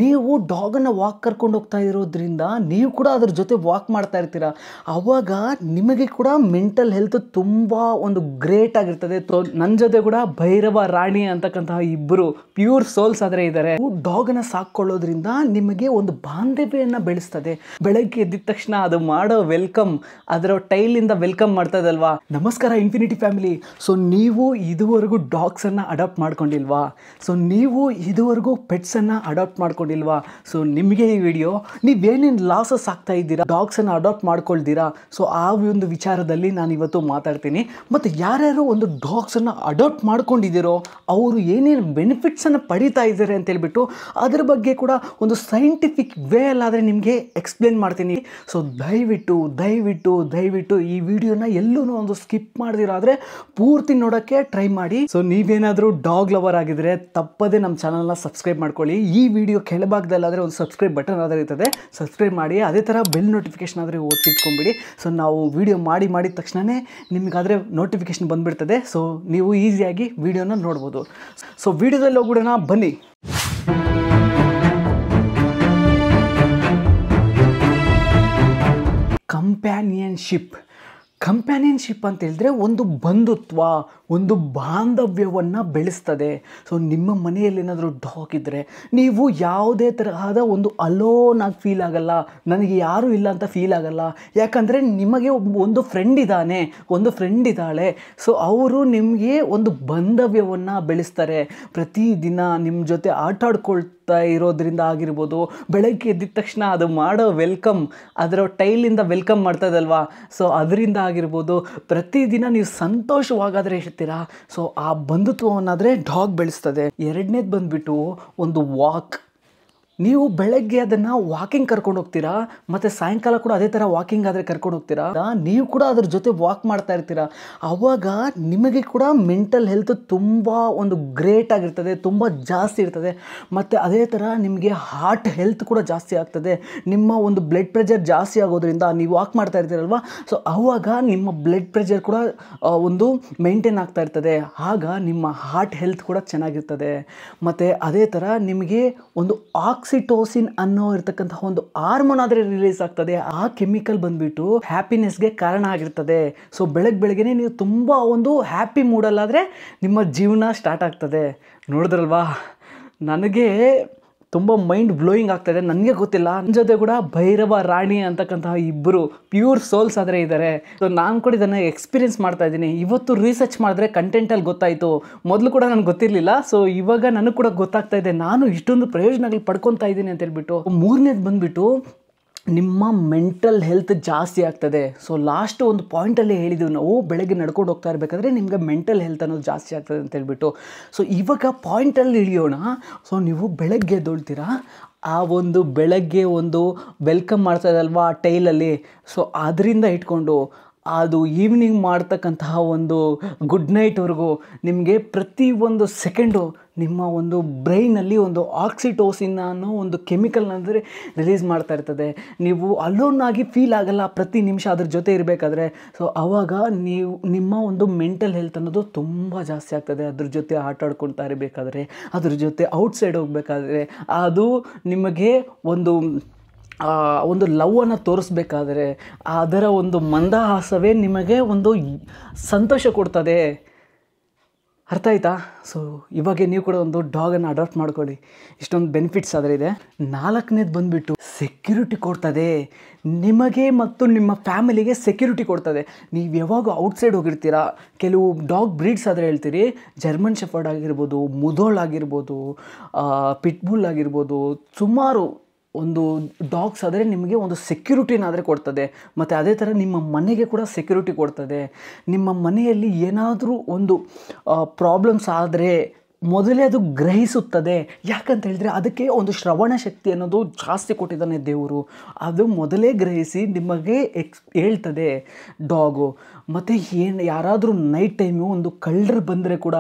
ನೀವು ಡಾಗನ್ನು ವಾಕ್ ಕರ್ಕೊಂಡು ಹೋಗ್ತಾ ಇರೋದ್ರಿಂದ ನೀವು ಕೂಡ ಅದ್ರ ಜೊತೆ ವಾಕ್ ಮಾಡ್ತಾ ಇರ್ತೀರ. ಆವಾಗ ನಿಮಗೆ ಕೂಡ ಮೆಂಟಲ್ ಹೆಲ್ತ್ ತುಂಬ ಒಂದು ಗ್ರೇಟ್ ಆಗಿರ್ತದೆ. ನನ್ನ ಜೊತೆ ಕೂಡ ಭೈರವ ರಾಣಿ ಅಂತಕ್ಕಂತಹ ಇಬ್ಬರು ಪ್ಯೂರ್ ಸೋಲ್ಸ್ ಆದರೆ ಇದ್ದಾರೆ. ಡಾಗನ್ನು ಸಾಕೊಳ್ಳೋದ್ರಿಂದ ನಿಮಗೆ ಒಂದು ಬಾಂಧವ್ಯವನ್ನು ಬೆಳೆಸ್ತದೆ. ಬೆಳಗ್ಗೆ ಎದ್ದಿದ ತಕ್ಷಣ ಅದು ಮಾಡೋ ವೆಲ್ಕಮ್, ಅದರ ಟೈಲಿಂದ ವೆಲ್ಕಮ್ ಮಾಡ್ತಾ ಇದಲ್ವಾ. ನಮಸ್ಕಾರ ಇನ್ಫಿನಿಟಿ ಫ್ಯಾಮಿಲಿ. ಸೊ ನೀವು ಇದುವರೆಗೂ ಡಾಗ್ಸನ್ನು ಅಡಾಪ್ಟ್ ಮಾಡ್ಕೊಂಡಿಲ್ವಾ? ಸೊ ನೀವು ಇದುವರೆಗೂ ಪೆಟ್ಸನ್ನು ಅಡಾಪ್ಟ್ ಮಾಡ್ಕೊಂಡಿಲ್ವಾ? ಸೊ ನಿಮಗೆ ಈ ವಿಡಿಯೋ, ನೀವೇನೇನು ಲಾಸಸ್ ಆಗ್ತಾ ಇದ್ದೀರಾ ಡಾಗ್ಸನ್ನು ಅಡಾಪ್ಟ್ ಮಾಡ್ಕೊಳ್ತೀರಾ, ಸೊ ಆ ಒಂದು ವಿಚಾರದಲ್ಲಿ ನಾನು ಇವತ್ತು ಮಾತಾಡ್ತೀನಿ. ಮತ್ತು ಯಾರ್ಯಾರು ಒಂದು ಡಾಗ್ಸನ್ನು ಅಡಾಪ್ಟ್ ಮಾಡ್ಕೊಂಡಿದ್ದೀರೋ ಅವರು ಏನೇನು ಬೆನಿಫಿಟ್ಸನ್ನು ಪಡೀತಾ ಇದ್ದಾರೆ ಅಂತೇಳ್ಬಿಟ್ಟು ಅದ್ರ ಬಗ್ಗೆ ಕೂಡ ಒಂದು ಸೈಂಟಿಫಿಕ್ ವೇ ಅಲ್ಲಾದರೆ ನಿಮಗೆ ಎಕ್ಸ್ಪ್ಲೇನ್ ಮಾಡ್ತೀನಿ. ಸೊ ದಯವಿಟ್ಟು ದಯವಿಟ್ಟು ದಯವಿಟ್ಟು ಈ ವಿಡಿಯೋನ ಎಲ್ಲೂ ಒಂದು ಸ್ಕಿಪ್ ಮಾಡದಿರಾದರೆ ಪೂರ್ತಿ ನೋಡೋಕ್ಕೆ ಟ್ರೈ ಮಾಡಿ. ಸೊ ನೀವೇನಾದರೂ ಡಾಗ್ ಲವರ್ ಆಗಿದ್ರೆ ತಪ್ಪದೇ ನಮ್ಮ ಚಾನಲ್ನ ಸಬ್ಸ್ಕ್ರೈಬ್ ಮಾಡ್ಕೊಳ್ಳಿ. ಈ ವಿಡಿಯೋ ಕೆಳಭಾಗದಲ್ಲಾದರೆ ಒಂದು ಸಬ್ಸ್ಕ್ರೈಬ್ ಬಟನ್ ಆದರೆ ಇರ್ತದೆ, ಸಬ್ಸ್ಕ್ರೈಬ್ ಮಾಡಿ. ಅದೇ ಥರ ಬೆಲ್ ನೋಟಿಫಿಕೇಶನ್ ಆದರೆ ಒತ್ತಿಟ್ಕೊಂಬಿಡಿ. ಸೊ ನಾವು ವಿಡಿಯೋ ಮಾಡಿದ ತಕ್ಷಣವೇ ನಿಮಗಾದರೆ ನೋಟಿಫಿಕೇಶನ್ ಬಂದುಬಿಡ್ತದೆ. ಸೊ ನೀವು ಈಸಿಯಾಗಿ ವಿಡಿಯೋನ ನೋಡ್ಬೋದು. ಸೊ ವಿಡಿಯೋದಲ್ಲಿ ಹೋಗ್ಬಿಡೋಣ ಬನ್ನಿ. ಕಂಪ್ಯಾನಿಯನ್ಶಿಪ್ ಅಂತ ಹೇಳಿದ್ರೆ ಒಂದು ಬಂಧುತ್ವ, ಒಂದು ಬಾಂಧವ್ಯವನ್ನು ಬೆಳೆಸ್ತದೆ. ಸೊ ನಿಮ್ಮ ಮನೆಯಲ್ಲಿ ಏನಾದರೂ ಡಾಗ್ ಇದ್ದರೆ ನೀವು ಯಾವುದೇ ತರಹದ ಒಂದು ಅಲೋನ್ ಆಗಿ ಫೀಲ್ ಆಗಲ್ಲ, ನನಗೆ ಯಾರೂ ಇಲ್ಲ ಅಂತ ಫೀಲ್ ಆಗಲ್ಲ. ಯಾಕಂದರೆ ನಿಮಗೆ ಒಂದು ಫ್ರೆಂಡ್ ಇದ್ದಾನೆ, ಒಂದು ಫ್ರೆಂಡ್ ಇದ್ದಾಳೆ. ಸೊ ಅವರು ನಿಮಗೆ ಒಂದು ಬಾಂಧವ್ಯವನ್ನು ಬೆಳೆಸ್ತಾರೆ. ಪ್ರತಿದಿನ ನಿಮ್ಮ ಜೊತೆ ಆಟ ಆಡ್ಕೊಳ್ತಾ ಇರೋದ್ರಿಂದ ಆಗಿರ್ಬೋದು, ಬೆಳಗ್ಗೆ ಎದ್ದಿದ ತಕ್ಷಣ ಅದು ಮಾಡೋ ವೆಲ್ಕಮ್, ಅದರ ಟೈಲಿಂದ ವೆಲ್ಕಮ್ ಮಾಡ್ತಾ ಇದಲ್ವಾ, ಸೊ ಅದರಿಂದ ಆಗಿರ್ಬೋದು, ಪ್ರತಿದಿನ ನೀವು ಸಂತೋಷವಾಗಾದರೆ ಇರ್ತೀರಾ. ಸೊ ಆ ಬಂಧುತ್ವವನ್ನಾದರೆ ಡಾಗ್ ಬೆಳೆಸ್ತದೆ. ಎರಡನೇದು ಬಂದುಬಿಟ್ಟು ಒಂದು ವಾಕ್. ನೀವು ಬೆಳಗ್ಗೆ ಅದನ್ನು ವಾಕಿಂಗ್ ಕರ್ಕೊಂಡು ಹೋಗ್ತೀರಾ, ಮತ್ತು ಸಾಯಂಕಾಲ ಕೂಡ ಅದೇ ಥರ ವಾಕಿಂಗ್ ಆದರೆ ಕರ್ಕೊಂಡು ಹೋಗ್ತೀರಾ. ನೀವು ಕೂಡ ಅದ್ರ ಜೊತೆ ವಾಕ್ ಮಾಡ್ತಾ ಇರ್ತೀರಾ. ಆವಾಗ ನಿಮಗೆ ಕೂಡ ಮೆಂಟಲ್ ಹೆಲ್ತ್ ತುಂಬ ಒಂದು ಗ್ರೇಟ್ ಆಗಿರ್ತದೆ, ತುಂಬ ಜಾಸ್ತಿ ಇರ್ತದೆ. ಮತ್ತು ಅದೇ ಥರ ನಿಮಗೆ ಹಾರ್ಟ್ ಹೆಲ್ತ್ ಕೂಡ ಜಾಸ್ತಿ ಆಗ್ತದೆ. ನಿಮ್ಮ ಒಂದು ಬ್ಲಡ್ ಪ್ರೆಷರ್ ಜಾಸ್ತಿ ಆಗೋದ್ರಿಂದ ನೀವು ವಾಕ್ ಮಾಡ್ತಾ ಇರ್ತೀರಲ್ವ, ಸೊ ಆವಾಗ ನಿಮ್ಮ ಬ್ಲಡ್ ಪ್ರೆಷರ್ ಕೂಡ ಒಂದು ಮೇಂಟೈನ್ ಆಗ್ತಾ ಇರ್ತದೆ. ಆಗ ನಿಮ್ಮ ಹಾರ್ಟ್ ಹೆಲ್ತ್ ಕೂಡ ಚೆನ್ನಾಗಿರ್ತದೆ. ಮತ್ತು ಅದೇ ಥರ ನಿಮಗೆ ಒಂದು ಆಕ್ಸಿಟೋಸಿನ್ ಅನ್ನೋ ಇರ್ತಕ್ಕಂತಹ ಒಂದು ಹಾರ್ಮೋನ್ ಆದರೆ ರಿಲೀಸ್ ಆಗ್ತದೆ. ಆ ಕೆಮಿಕಲ್ ಬಂದ್ಬಿಟ್ಟು ಹ್ಯಾಪಿನೆಸ್ಗೆ ಕಾರಣ ಆಗಿರ್ತದೆ. ಸೊ ಬೆಳಗ್ಗೆನೆ ನೀವು ತುಂಬ ಒಂದು ಹ್ಯಾಪಿ ಮೂಡಲ್ಲಾದರೆ ನಿಮ್ಮ ಜೀವನ ಸ್ಟಾರ್ಟ್ ಆಗ್ತದೆ. ನೋಡಿದ್ರಲ್ವಾ, ನನಗೆ ತುಂಬ ಮೈಂಡ್ ಬ್ಲೋಯಿಂಗ್ ಆಗ್ತಾಯಿದೆ. ನನಗೆ ಗೊತ್ತಿಲ್ಲ, ನನ್ನ ಜೊತೆ ಕೂಡ ಭೈರವ ರಾಣಿ ಅಂತಕ್ಕಂತಹ ಇಬ್ಬರು ಪ್ಯೂರ್ ಸೋಲ್ಸ್ ಆದರೆ ಇದ್ದಾರೆ. ಸೊ ನಾನು ಕೂಡ ಇದನ್ನು ಎಕ್ಸ್ಪೀರಿಯೆನ್ಸ್ ಮಾಡ್ತಾ ಇದ್ದೀನಿ. ಇವತ್ತು ರಿಸರ್ಚ್ ಮಾಡಿದ್ರೆ ಕಂಟೆಂಟಲ್ಲಿ ಗೊತ್ತಾಯಿತು. ಮೊದಲು ಕೂಡ ನನಗೆ ಗೊತ್ತಿರಲಿಲ್ಲ. ಸೊ ಇವಾಗ ನನಗೆ ಕೂಡ ಗೊತ್ತಾಗ್ತಾ ಇದೆ, ನಾನು ಇಷ್ಟೊಂದು ಪ್ರಯೋಜನಗಳು ಪಡ್ಕೊತಾ ಇದ್ದೀನಿ ಅಂತ ಹೇಳ್ಬಿಟ್ಟು. ಮೂರನೇದು ಬಂದುಬಿಟ್ಟು ನಿಮ್ಮ ಮೆಂಟಲ್ ಹೆಲ್ತ್ ಜಾಸ್ತಿ ಆಗ್ತದೆ. ಸೊ ಲಾಸ್ಟ್ ಒಂದು ಪಾಯಿಂಟಲ್ಲೇ ಹೇಳಿದ್ದೀವಿ ನಾವು, ಬೆಳಗ್ಗೆ ನಡ್ಕೊಂಡು ಹೋಗ್ತಾ ಇರಬೇಕಾದ್ರೆ ನಿಮಗೆ ಮೆಂಟಲ್ ಹೆಲ್ತ್ ಅನ್ನೋದು ಜಾಸ್ತಿ ಆಗ್ತದೆ ಅಂತ ಹೇಳ್ಬಿಟ್ಟು. ಸೊ ಇವಾಗ ಪಾಯಿಂಟಲ್ಲಿ ಇಳಿಯೋಣ. ಸೊ ನೀವು ಬೆಳಗ್ಗೆ ಎದ್ದೊಳ್ತೀರಾ, ಆ ಒಂದು ಬೆಳಗ್ಗೆ ಒಂದು ವೆಲ್ಕಮ್ ಮಾಡ್ತಾ ಇದಲ್ವಾ ಆ ಟೈಲಲ್ಲಿ, ಸೊ ಅದರಿಂದ ಇಟ್ಕೊಂಡು ಅದು ಈವ್ನಿಂಗ್ ಮಾಡ್ತಕ್ಕಂತಹ ಒಂದು ಗುಡ್ ನೈಟ್ವರೆಗೂ ನಿಮಗೆ ಪ್ರತಿ ಒಂದು ಸೆಕೆಂಡು ನಿಮ್ಮ ಒಂದು ಬ್ರೈನಲ್ಲಿ ಒಂದು ಆಕ್ಸಿಟೋಸಿನ್ ಅನ್ನೋ ಒಂದು ಕೆಮಿಕಲ್ನಂದರೆ ರಿಲೀಸ್ ಮಾಡ್ತಾ ಇರ್ತದೆ. ನೀವು ಅಲೋನ್ ಆಗಿ ಫೀಲ್ ಆಗಲ್ಲ ಪ್ರತಿ ನಿಮಿಷ ಅದ್ರ ಜೊತೆ ಇರಬೇಕಾದ್ರೆ. ಸೊ ಆವಾಗ ನೀವು ನಿಮ್ಮ ಒಂದು ಮೆಂಟಲ್ ಹೆಲ್ತ್ ಅನ್ನೋದು ತುಂಬ ಜಾಸ್ತಿ ಆಗ್ತದೆ. ಅದ್ರ ಜೊತೆ ಆಟ ಆಡ್ಕೊಳ್ತಾ ಇರಬೇಕಾದ್ರೆ, ಅದ್ರ ಜೊತೆ ಔಟ್ಸೈಡ್ ಹೋಗಬೇಕಾದ್ರೆ, ಅದು ನಿಮಗೆ ಒಂದು ಲವ್ವನ್ನು ತೋರಿಸ್ಬೇಕಾದ್ರೆ ಅದರ ಒಂದು ಮಂದಹಾಸವೇ ನಿಮಗೆ ಒಂದು ಸಂತೋಷ ಕೊಡ್ತದೆ. ಅರ್ಥ ಆಯ್ತಾ? ಸೊ ಇವಾಗ ನೀವು ಕೂಡ ಒಂದು ಡಾಗನ್ನು ಅಡಾಪ್ಟ್ ಮಾಡ್ಕೊಳ್ಳಿ. ಇಷ್ಟೊಂದು ಬೆನಿಫಿಟ್ಸ್ ಆದರೆ ಇದೆ. ನಾಲ್ಕನೇದು ಬಂದುಬಿಟ್ಟು ಸೆಕ್ಯೂರಿಟಿ ಕೊಡ್ತದೆ ನಿಮಗೆ ಮತ್ತು ನಿಮ್ಮ ಫ್ಯಾಮಿಲಿಗೆ. ಸೆಕ್ಯೂರಿಟಿ ಕೊಡ್ತದೆ. ನೀವು ಯಾವಾಗ ಔಟ್ಸೈಡ್ ಹೋಗಿರ್ತೀರಾ, ಕೆಲವು ಡಾಗ್ ಬ್ರೀಡ್ಸ್ ಆದರೆ ಹೇಳ್ತೀರಿ, ಜರ್ಮನ್ ಶೆಫರ್ಡ್ ಆಗಿರ್ಬೋದು, ಮುಧೋಳ್ ಆಗಿರ್ಬೋದು, ಪಿಟ್ಬುಲ್ ಆಗಿರ್ಬೋದು, ಸುಮಾರು ಒಂದು ಡಾಗ್ಸ್ ಆದರೆ ನಿಮಗೆ ಒಂದು ಸೆಕ್ಯೂರಿಟಿನಾದರೆ ಕೊಡ್ತದೆ. ಮತ್ತು ಅದೇ ಥರ ನಿಮ್ಮ ಮನೆಗೆ ಕೂಡ ಸೆಕ್ಯೂರಿಟಿ ಕೊಡ್ತದೆ. ನಿಮ್ಮ ಮನೆಯಲ್ಲಿ ಏನಾದರೂ ಒಂದು ಪ್ರಾಬ್ಲಮ್ಸ್ ಆದರೆ ಮೊದಲೇ ಅದು ಗ್ರಹಿಸುತ್ತದೆ. ಯಾಕಂತ ಹೇಳಿದ್ರೆ ಅದಕ್ಕೆ ಒಂದು ಶ್ರವಣ ಶಕ್ತಿ ಅನ್ನೋದು ಜಾಸ್ತಿ ಕೊಟ್ಟಿದ್ದಾನೆ ದೇವರು. ಅದು ಮೊದಲೇ ಗ್ರಹಿಸಿ ನಿಮಗೆ ಹೇಳ್ತದೆ ಡಾಗು. ಮತ್ತು ಯಾರಾದರೂ ನೈಟ್ ಟೈಮು ಒಂದು ಕಳ್ಳರು ಬಂದರೆ ಕೂಡ,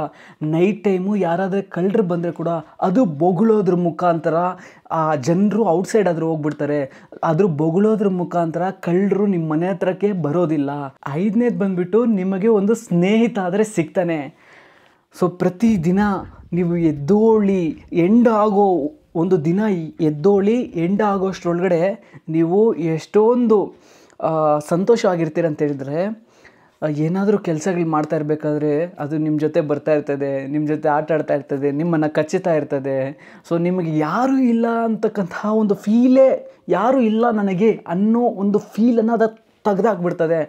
ನೈಟ್ ಟೈಮು ಯಾರಾದರೂ ಕಳ್ಳರು ಬಂದರೆ ಕೂಡ ಅದು ಬೊಗಳೋದ್ರ ಮುಖಾಂತರ ಆ ಜನರು ಔಟ್ಸೈಡ್ ಆದರೂ ಹೋಗ್ಬಿಡ್ತಾರೆ. ಆದರೂ ಬೊಗಳೋದ್ರ ಮುಖಾಂತರ ಕಳ್ಳರು ನಿಮ್ಮ ಮನೆ ಹತ್ರಕ್ಕೆ ಬರೋದಿಲ್ಲ. ಐದನೇದು ಬಂದುಬಿಟ್ಟು ನಿಮಗೆ ಒಂದು ಸ್ನೇಹಿತ ಆದರೆ ಸಿಗ್ತಾನೆ. ಸೊ ಪ್ರತಿದಿನ ನೀವು ಎದ್ದೋಳಿ ಎಂಡ್ ಆಗೋ ಒಂದು ದಿನ ಎದ್ದೋಳಿ ಎಂಡ್ ಆಗೋಷ್ಟರೊಳಗಡೆ ನೀವು ಎಷ್ಟೊಂದು ಸಂತೋಷವಾಗಿರ್ತೀರ ಅಂತ ಹೇಳಿದರೆ, ಏನಾದರೂ ಕೆಲಸಗಳು ಮಾಡ್ತಾ ಇರಬೇಕಾದ್ರೆ ಅದು ನಿಮ್ಮ ಜೊತೆ ಬರ್ತಾ ಇರ್ತದೆ, ನಿಮ್ಮ ಜೊತೆ ಆಟ ಆಡ್ತಾ ಇರ್ತದೆ, ನಿಮ್ಮನ್ನು ಕಚ್ಚುತ್ತಾ ಇರ್ತದೆ. ಸೊ ನಿಮಗೆ ಯಾರೂ ಇಲ್ಲ ಅಂತಕ್ಕಂತಹ ಒಂದು ಫೀಲೇ, ಯಾರೂ ಇಲ್ಲ ನನಗೆ ಅನ್ನೋ ಒಂದು ಫೀಲನ್ನು ಅದು ತೆಗೆದಾಕ್ಬಿಡ್ತದೆ.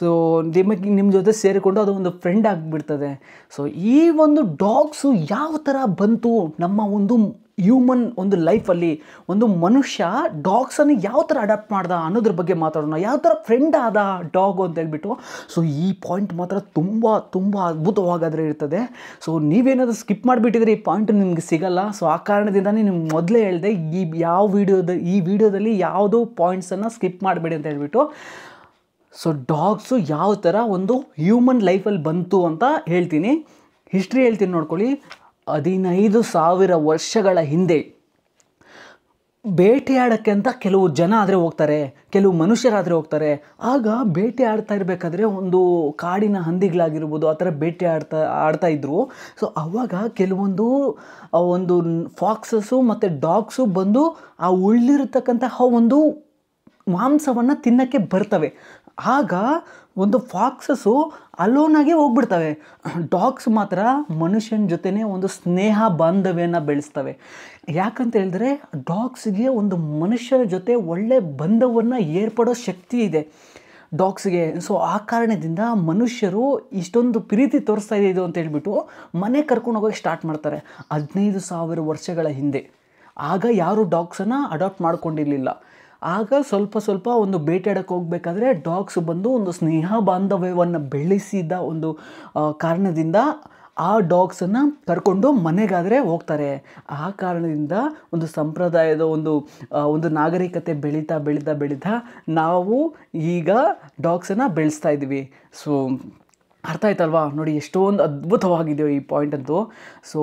ಸೊ ನಿಮ್ಮ ಜೊತೆ ಸೇರಿಕೊಂಡು ಅದು ಒಂದು ಫ್ರೆಂಡ್ ಆಗಿಬಿಡ್ತದೆ. ಸೊ ಈ ಒಂದು ಡಾಗ್ಸು ಯಾವ ಥರ ಬಂತು ನಮ್ಮ ಒಂದು ಹ್ಯೂಮನ್ ಒಂದು ಲೈಫಲ್ಲಿ, ಒಂದು ಮನುಷ್ಯ ಡಾಗ್ಸನ್ನು ಯಾವ ಥರ ಅಡಾಪ್ಟ್ ಮಾಡ್ದ ಅನ್ನೋದ್ರ ಬಗ್ಗೆ ಮಾತಾಡೋಣ. ಯಾವ ಥರ ಫ್ರೆಂಡ್ ಆದ ಡಾಗು ಅಂತ ಹೇಳ್ಬಿಟ್ಟು. ಸೊ ಈ ಪಾಯಿಂಟ್ ಮಾತ್ರ ತುಂಬ ತುಂಬ ಅದ್ಭುತವಾಗಾದರೆ ಇರ್ತದೆ. ಸೊ ನೀವೇನಾದರೂ ಸ್ಕಿಪ್ ಮಾಡಿಬಿಟ್ಟಿದ್ರೆ ಈ ಪಾಯಿಂಟ್ ನಿಮ್ಗೆ ಸಿಗಲ್ಲ. ಸೊ ಆ ಕಾರಣದಿಂದನೇ ನಿಮ್ಗೆ ಮೊದಲೇ ಹೇಳಿದೆ, ಈ ವಿಡಿಯೋದಲ್ಲಿ ಯಾವುದೋ ಪಾಯಿಂಟ್ಸನ್ನು ಸ್ಕಿಪ್ ಮಾಡಬೇಡಿ ಅಂತ ಹೇಳ್ಬಿಟ್ಟು. ಸೊ ಡಾಗ್ಸು ಯಾವ ಥರ ಒಂದು ಹ್ಯೂಮನ್ ಲೈಫಲ್ಲಿ ಬಂತು ಅಂತ ಹೇಳ್ತೀನಿ. ಹಿಸ್ಟ್ರಿ ಹೇಳ್ತೀನಿ ನೋಡ್ಕೊಳ್ಳಿ. 15,000 ವರ್ಷಗಳ ಹಿಂದೆ ಬೇಟೆಯಾಡೋಕ್ಕೆ ಅಂತ ಕೆಲವು ಜನ ಆದರೆ ಹೋಗ್ತಾರೆ, ಕೆಲವು ಮನುಷ್ಯರಾದರೆ ಹೋಗ್ತಾರೆ. ಆಗ ಬೇಟೆ ಆಡ್ತಾ ಇರಬೇಕಾದ್ರೆ ಒಂದು ಕಾಡಿನ ಹಂದಿಗಳಾಗಿರ್ಬೋದು ಆ ಥರ ಬೇಟೆ ಆಡ್ತಾ ಇದ್ದರು. ಸೊ ಆವಾಗ ಕೆಲವೊಂದು ಒಂದು ಫಾಕ್ಸಸ್ಸು ಮತ್ತು ಡಾಗ್ಸು ಬಂದು ಆ ಉಳಿದಿರತಕ್ಕಂತಹ ಒಂದು ಮಾಂಸವನ್ನು ತಿನ್ನೋಕ್ಕೆ ಬರ್ತವೆ. ಆಗ ಒಂದು ಫಾಕ್ಸಸ್ಸು ಅಲೋನಾಗೆ ಹೋಗ್ಬಿಡ್ತವೆ. ಡಾಗ್ಸ್ ಮಾತ್ರ ಮನುಷ್ಯನ ಜೊತೆನೇ ಒಂದು ಸ್ನೇಹ ಬಾಂಧವ್ಯನ ಬೆಳೆಸ್ತವೆ. ಯಾಕಂತ ಹೇಳಿದ್ರೆ ಡಾಗ್ಸ್ಗೆ ಒಂದು ಮನುಷ್ಯರ ಜೊತೆ ಒಳ್ಳೆ ಬಂಧವನ್ನು ಏರ್ಪಡೋ ಶಕ್ತಿ ಇದೆ ಡಾಗ್ಸ್ಗೆ. ಸೊ ಆ ಕಾರಣದಿಂದ ಮನುಷ್ಯರು ಇಷ್ಟೊಂದು ಪ್ರೀತಿ ತೋರಿಸ್ತಾ ಇದೆ ಇದು ಅಂತ ಹೇಳ್ಬಿಟ್ಟು ಮನೆ ಕರ್ಕೊಂಡು ಹೋಗೋಕ್ಕೆ ಸ್ಟಾರ್ಟ್ ಮಾಡ್ತಾರೆ 15,000 ವರ್ಷಗಳ ಹಿಂದೆ. ಆಗ ಯಾರು ಡಾಗ್ಸನ್ನು ಅಡಾಪ್ಟ್ ಮಾಡ್ಕೊಂಡಿರಲಿಲ್ಲ. ಆಗ ಸ್ವಲ್ಪ ಒಂದು ಬೇಟೆಯಾಡಕ್ಕೆ ಹೋಗಬೇಕಾದ್ರೆ ಡಾಗ್ಸ್ ಬಂದು ಒಂದು ಸ್ನೇಹ ಬಾಂಧವ್ಯವನ್ನು ಬೆಳೆಸಿದ ಒಂದು ಕಾರಣದಿಂದ ಆ ಡಾಗ್ಸನ್ನು ಕರ್ಕೊಂಡು ಮನೆಗಾದರೆ ಹೋಗ್ತಾರೆ. ಆ ಕಾರಣದಿಂದ ಒಂದು ಸಂಪ್ರದಾಯದ ಒಂದು ನಾಗರಿಕತೆ ಬೆಳೀತಾ ನಾವು ಈಗ ಡಾಗ್ಸನ್ನು ಬೆಳೆಸ್ತಾ ಇದ್ದೀವಿ. ಸೊ ಅರ್ಥ ಆಯ್ತಲ್ವಾ? ನೋಡಿ ಎಷ್ಟೊಂದು ಅದ್ಭುತವಾಗಿದೆಯೋ ಈ ಪಾಯಿಂಟ್ ಅಂತೂ. ಸೊ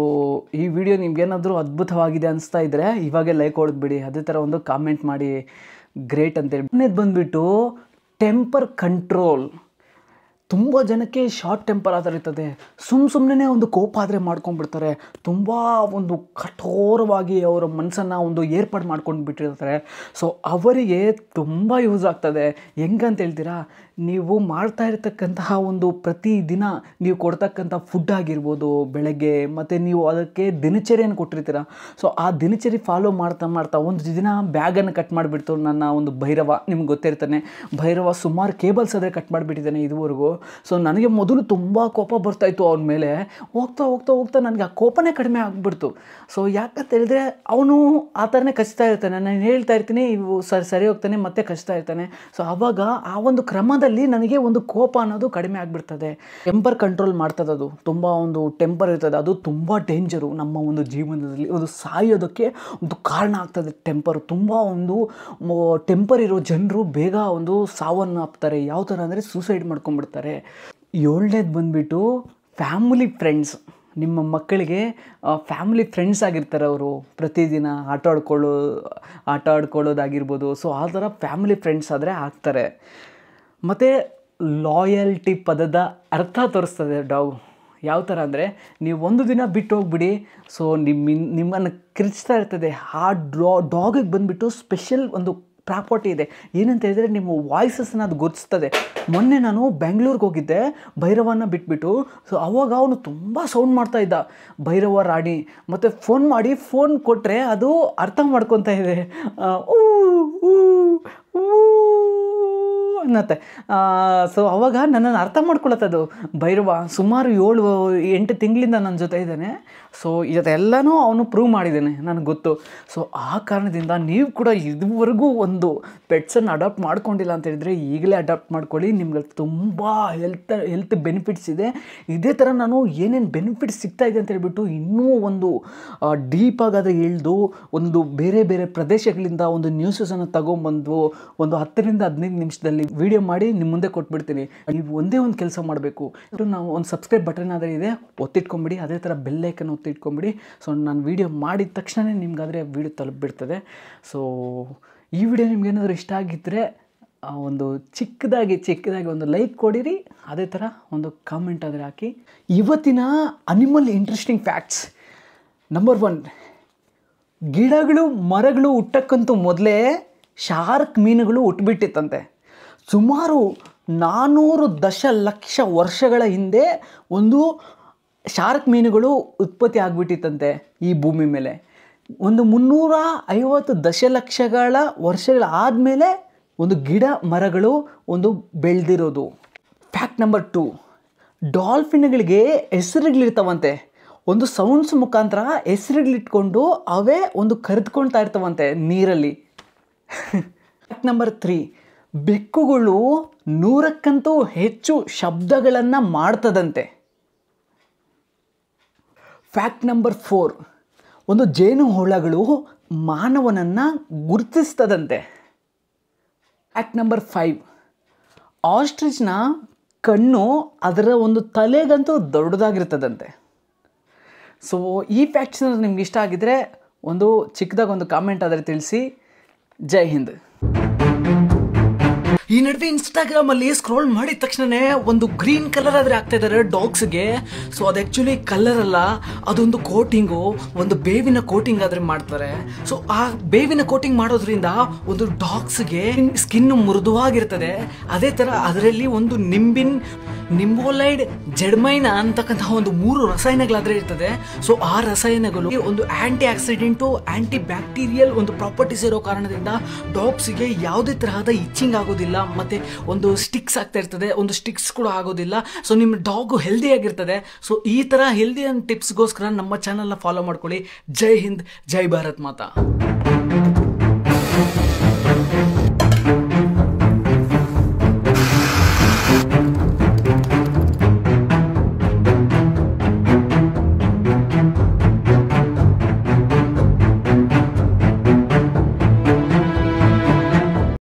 ಈ ವಿಡಿಯೋ ನಿಮ್ಗೇನಾದರೂ ಅದ್ಭುತವಾಗಿದೆ ಅನಿಸ್ತಾ ಇದ್ದರೆ ಇವಾಗೇ ಲೈಕ್ ಹೊಡೆದ್ಬಿಡಿ. ಅದೇ ಥರ ಒಂದು ಕಾಮೆಂಟ್ ಮಾಡಿ ಗ್ರೇಟ್ ಅಂತೇಳಿ. ಇನ್ನೇದು ಬಂದುಬಿಟ್ಟು ಟೆಂಪರ್ ಕಂಟ್ರೋಲ್. ತುಂಬ ಜನಕ್ಕೆ ಶಾರ್ಟ್ ಟೆಂಪರ್ ಆ ಥರ ಇರ್ತದೆ. ಸುಮ್ಮನೆ ಒಂದು ಕೋಪ ಆದರೆ ಮಾಡ್ಕೊಂಡ್ಬಿಡ್ತಾರೆ. ತುಂಬ ಒಂದು ಕಠೋರವಾಗಿ ಅವರ ಮನಸ್ಸನ್ನು ಒಂದು ಏರ್ಪಾಡು ಮಾಡ್ಕೊಂಡು ಬಿಟ್ಟಿರ್ತಾರೆ. ಸೊ ಅವರಿಗೆ ತುಂಬ ಯೂಸ್ ಆಗ್ತದೆ. ಹೆಂಗಂತ ಹೇಳ್ತೀರಾ, ನೀವು ಮಾಡ್ತಾ ಇರ್ತಕ್ಕಂತಹ ಒಂದು ಪ್ರತಿದಿನ ನೀವು ಕೊಡ್ತಕ್ಕಂಥ ಫುಡ್ ಆಗಿರ್ಬೋದು ಬೆಳಗ್ಗೆ, ಮತ್ತು ನೀವು ಅದಕ್ಕೆ ದಿನಚರಿಯನ್ನು ಕೊಟ್ಟಿರ್ತೀರ. ಸೊ ಆ ದಿನಚರಿ ಫಾಲೋ ಮಾಡ್ತಾ ಒಂದು ದಿನ ಬ್ಯಾಗನ್ನು ಕಟ್ ಮಾಡಿಬಿಡ್ತು ನನ್ನ ಒಂದು ಭೈರವ. ನಿಮ್ಗೆ ಗೊತ್ತಿರ್ತಾನೆ ಭೈರವ ಸುಮಾರು ಕೇಬಲ್ಸ್ ಆದರೆ ಕಟ್ ಮಾಡಿಬಿಟ್ಟಿದ್ದಾನೆ ಇದುವರೆಗೂ. ಸೊ ನನಗೆ ಮೊದಲು ತುಂಬ ಕೋಪ ಬರ್ತಾಯಿತ್ತು ಅವನ ಮೇಲೆ. ಹೋಗ್ತಾ ನನಗೆ ಆ ಕೋಪನೇ ಕಡಿಮೆ ಆಗಿಬಿಡ್ತು. ಸೊ ಯಾಕಂತ ಹೇಳಿದ್ರೆ ಅವನು ಆ ಥರನೇ ಕಚ್ತಾ ಇರ್ತಾನೆ. ನಾನು ಹೇಳ್ತಾ ಇರ್ತೀನಿ, ಇವು ಸರಿ ಹೋಗ್ತಾನೆ ಮತ್ತೆ ಕಚ್ತಾ ಇರ್ತಾನೆ. ಸೊ ಆವಾಗ ಆ ಒಂದು ಕ್ರಮದಲ್ಲಿ ನನಗೆ ಒಂದು ಕೋಪ ಅನ್ನೋದು ಕಡಿಮೆ ಆಗಿಬಿಡ್ತದೆ. ಟೆಂಪರ್ ಕಂಟ್ರೋಲ್ ಮಾಡ್ತದೆ. ಅದು ತುಂಬ ಒಂದು ಟೆಂಪರ್ ಇರ್ತದೆ. ಅದು ತುಂಬ ಡೇಂಜರು ನಮ್ಮ ಒಂದು ಜೀವನದಲ್ಲಿ. ಒಂದು ಸಾಯೋದಕ್ಕೆ ಒಂದು ಕಾರಣ ಆಗ್ತದೆ ಟೆಂಪರು. ತುಂಬ ಒಂದು ಟೆಂಪರ್ ಇರೋ ಜನರು ಬೇಗ ಒಂದು ಸಾವನ್ನು ಅಪ್ತಾರೆ. ಯಾವ ಥರ ಅಂದರೆ ಸೂಸೈಡ್ ಮಾಡ್ಕೊಂಡ್ಬಿಡ್ತಾರೆ. 7ನೇದು ಬಂದುಬಿಟ್ಟು ಫ್ಯಾಮಿಲಿ ಫ್ರೆಂಡ್ಸ್. ನಿಮ್ಮ ಮಕ್ಕಳಿಗೆ ಫ್ಯಾಮಿಲಿ ಫ್ರೆಂಡ್ಸ್ ಆಗಿರ್ತಾರೆ ಅವರು. ಪ್ರತಿದಿನ ಆಟ ಆಡ್ಕೊಳ್ಳೋದಾಗಿರ್ಬೋದು. ಸೊ ಆ ಥರ ಫ್ಯಾಮಿಲಿ ಫ್ರೆಂಡ್ಸ್ ಆದರೆ ಆಗ್ತಾರೆ. ಮತ್ತು ಲಾಯಲ್ಟಿ ಪದದ ಅರ್ಥ ತೋರಿಸ್ತದೆ ಡಾಗ್. ಯಾವ ಥರ ಅಂದರೆ, ನೀವು ಒಂದು ದಿನ ಬಿಟ್ಟು ಹೋಗ್ಬಿಡಿ, ಸೊ ನಿಮ್ಮನ್ನು ಕಿರ್ಚ್ತಾ ಇರ್ತದೆ. ಆ ಡಾಗಿಗೆ ಬಂದುಬಿಟ್ಟು ಸ್ಪೆಷಲ್ ಒಂದು ಪ್ರಾಪರ್ಟಿ ಇದೆ. ಏನಂತ ಹೇಳಿದ್ರೆ ನಿಮ್ಮ ವಾಯ್ಸಸ್ನ ಅದು ಗುರುತಿಸ್ತದೆ. ಮೊನ್ನೆ ನಾನು ಬೆಂಗಳೂರಿಗೆ ಹೋಗಿದ್ದೆ ಭೈರವನ ಬಿಟ್ಬಿಟ್ಟು. ಸೊ ಅವಾಗ ಅವನು ತುಂಬ ಸೌಂಡ್ ಮಾಡ್ತಾ ಇದ್ದ, ಭೈರವ ರಾಣಿ. ಮತ್ತು ಫೋನ್ ಕೊಟ್ಟರೆ ಅದು ಅರ್ಥ ಮಾಡ್ಕೊತಾ ಇದೆ, ಅನ್ನತ್ತೆ. ಸೊ ಅವಾಗ ನನ್ನನ್ನು ಅರ್ಥ ಮಾಡ್ಕೊಳತ್ತದು ಭೈರವ. ಸುಮಾರು 7-8 ತಿಂಗಳಿಂದ ನನ್ನ ಜೊತೆ ಇದ್ದಾನೆ. ಸೊ ಇದೆಲ್ಲನೂ ಅವನು ಪ್ರೂವ್ ಮಾಡಿದ್ದಾನೆ, ನನಗೆ ಗೊತ್ತು. ಸೊ ಆ ಕಾರಣದಿಂದ ನೀವು ಕೂಡ ಇದುವರೆಗೂ ಒಂದು ಪೆಟ್ಸನ್ನು ಅಡಾಪ್ಟ್ ಮಾಡ್ಕೊಂಡಿಲ್ಲ ಅಂತ ಹೇಳಿದರೆ ಈಗಲೇ ಅಡಾಪ್ಟ್ ಮಾಡ್ಕೊಳ್ಳಿ. ನಿಮ್ಗೆ ತುಂಬ ಹೆಲ್ತ್ ಬೆನಿಫಿಟ್ಸ್ ಇದೆ. ಇದೇ ಥರ ನಾನು ಏನೇನು ಬೆನಿಫಿಟ್ಸ್ ಸಿಗ್ತಾ ಇದೆ ಅಂತ ಹೇಳ್ಬಿಟ್ಟು ಇನ್ನೂ ಒಂದು ಡೀಪಾಗಾದ ಇಳಿದು ಒಂದು ಬೇರೆ ಪ್ರದೇಶಗಳಿಂದ ಒಂದು ನ್ಯೂಸನ್ನು ತಗೊಂಬಂದು ಒಂದು 10-15 ನಿಮಿಷದಲ್ಲಿ ವಿಡಿಯೋ ಮಾಡಿ ನಿಮ್ಮ ಮುಂದೆ ಕೊಟ್ಬಿಡ್ತೀನಿ. ನೀವು ಒಂದೇ ಒಂದು ಕೆಲಸ ಮಾಡಬೇಕು. ನಾವು ಒಂದು ಸಬ್ಸ್ಕ್ರೈಬ್ ಬಟನ್ ಆದರೆ ಇದೆ, ಒತ್ತಿಟ್ಕೊಂಬಿಡಿ. ಅದೇ ಥರ ಬೆಲ್ ಐಕನ್ ಒತ್ತಿಟ್ಕೊಂಬಿಡಿ. ಸೊ ನಾನು ವಿಡಿಯೋ ಮಾಡಿದ ತಕ್ಷಣ ನಿಮ್ಗಾದರೆ ವಿಡಿಯೋ ತಲುಪಿಬಿಡ್ತದೆ. ಸೊ ಈ ವಿಡಿಯೋ ನಿಮ್ಗೇನಾದರೂ ಇಷ್ಟ ಆಗಿದ್ದರೆ ಒಂದು ಚಿಕ್ಕದಾಗಿ ಒಂದು ಲೈಕ್ ಕೊಡಿರಿ. ಅದೇ ಥರ ಒಂದು ಕಾಮೆಂಟ್ ಆದರೆ ಹಾಕಿ. ಇವತ್ತಿನ ಅನಿಮಲ್ ಇಂಟ್ರೆಸ್ಟಿಂಗ್ ಫ್ಯಾಕ್ಟ್ಸ್. ನಂಬರ್ 1, ಗಿಡಗಳು ಮರಗಳು ಹುಟ್ಟಕ್ಕಂತೂ ಮೊದಲೇ ಶಾರ್ಕ್ ಮೀನುಗಳು ಹುಟ್ಟುಬಿಟ್ಟಿತ್ತಂತೆ. ಸುಮಾರು 400 ದಶಲಕ್ಷ ವರ್ಷಗಳ ಹಿಂದೆ ಒಂದು ಶಾರ್ಕ್ ಮೀನುಗಳು ಉತ್ಪತ್ತಿ ಆಗಿಬಿಟ್ಟಿತ್ತಂತೆ ಈ ಭೂಮಿ ಮೇಲೆ. ಒಂದು 350 ದಶಲಕ್ಷಗಳ ವರ್ಷಗಳ ಆದಮೇಲೆ ಒಂದು ಗಿಡ ಮರಗಳು ಒಂದು ಬೆಳೆದಿರೋದು. Fact number 2, ಡಾಲ್ಫಿನ್ಗಳಿಗೆ ಹೆಸರುಗಳಿರ್ತಾವಂತೆ. ಒಂದು ಸೌಂಡ್ಸ್ ಮುಖಾಂತರ ಹೆಸರುಗಳಿಟ್ಕೊಂಡು ಅವೇ ಒಂದು ಕರೆದುಕೊಳ್ತಾ ಇರ್ತಾವಂತೆ ನೀರಲ್ಲಿ. ಫ್ಯಾಕ್ಟ್ ನಂಬರ್ 3, ಬೆಕ್ಕುಗಳು 100ಕ್ಕಿಂತೂ ಹೆಚ್ಚು ಶಬ್ದಗಳನ್ನು ಮಾಡ್ತದಂತೆ. ಫ್ಯಾಕ್ಟ್ ನಂಬರ್ 4, ಒಂದು ಜೇನುಹುಳಗಳು ಮಾನವನನ್ನು ಗುರುತಿಸ್ತದಂತೆ. ಫ್ಯಾಕ್ಟ್ ನಂಬರ್ 5, ಆಸ್ಟ್ರಿಚ್ನ ಕಣ್ಣು ಅದರ ಒಂದು ತಲೆಗಂತೂ ದೊಡ್ಡದಾಗಿರ್ತದಂತೆ. ಸೊ ಈ ಫ್ಯಾಕ್ಟ್ಸ್ ನಿಮ್ಗೆ ಇಷ್ಟ ಆಗಿದ್ರೆ ಒಂದು ಚಿಕ್ಕದಾಗಿ ಒಂದು ಕಾಮೆಂಟ್ ಆದರೆ ತಿಳಿಸಿ. ಜೈ ಹಿಂದ್. ಈ ನಡುವೆ ಇನ್ಸ್ಟಾಗ್ರಾಮಲ್ಲಿ ಸ್ಕ್ರೋಲ್ ಮಾಡಿದ ತಕ್ಷಣನೇ ಒಂದು ಗ್ರೀನ್ ಕಲರ್ ಆದರೆ ಆಗ್ತಾ ಇದ್ದಾರೆ ಡಾಗ್ಸ್ಗೆ. ಸೊ ಅದು ಆ್ಯಕ್ಚುಲಿ ಕಲರ್ ಅಲ್ಲ, ಅದೊಂದು ಕೋಟಿಂಗು, ಒಂದು ಬೇವಿನ ಕೋಟಿಂಗ್ ಆದರೆ ಮಾಡ್ತಾರೆ. ಸೊ ಆ ಬೇವಿನ ಕೋಟಿಂಗ್ ಮಾಡೋದ್ರಿಂದ ಒಂದು ಡಾಗ್ಸ್ಗೆ ಸ್ಕಿನ್ ಮೃದುವಾಗಿರ್ತದೆ. ಅದೇ ಥರ ಅದರಲ್ಲಿ ಒಂದು ನಿಂಬೋಲೈಡ್ ಜೆಡ್ಮೈನ ಅಂತಕ್ಕಂತಹ ಒಂದು 3 ರಸಾಯನಗಳಾದರೆ ಇರ್ತದೆ. ಸೊ ಆ ರಸಾಯನಗಳು ಒಂದು ಆಂಟಿ ಆಕ್ಸಿಡೆಂಟು, ಆಂಟಿ ಬ್ಯಾಕ್ಟೀರಿಯಲ್ ಒಂದು ಪ್ರಾಪರ್ಟೀಸ್ ಇರೋ ಕಾರಣದಿಂದ ಡಾಗ್ಸ್ಗೆ ಯಾವುದೇ ತರಹದ ಇಚ್ಚಿಂಗ್ ಆಗೋದಿಲ್ಲ, ಮತ್ತೆ ಒಂದು ಸ್ಟಿಕ್ಸ್ ಆಗ್ತಾ ಇರ್ತದೆ, ಒಂದು ಸ್ಟಿಕ್ಸ್ ಕೂಡ ಆಗೋದಿಲ್ಲ. ಸೊ ನಿಮ್ಮ ಡಾಗು ಹೆಲ್ದಿ ಆಗಿರ್ತದೆ. ಸೊ ಈ ತರ ಹೆಲ್ದಿ ಟಿಪ್ಸ್ಗೋಸ್ಕರ ನಮ್ಮ ಚಾನಲ್ನ ಫಾಲೋ ಮಾಡ್ಕೊಳ್ಳಿ. ಜೈ ಹಿಂದ್, ಜೈ ಭಾರತ್ ಮಾತಾ.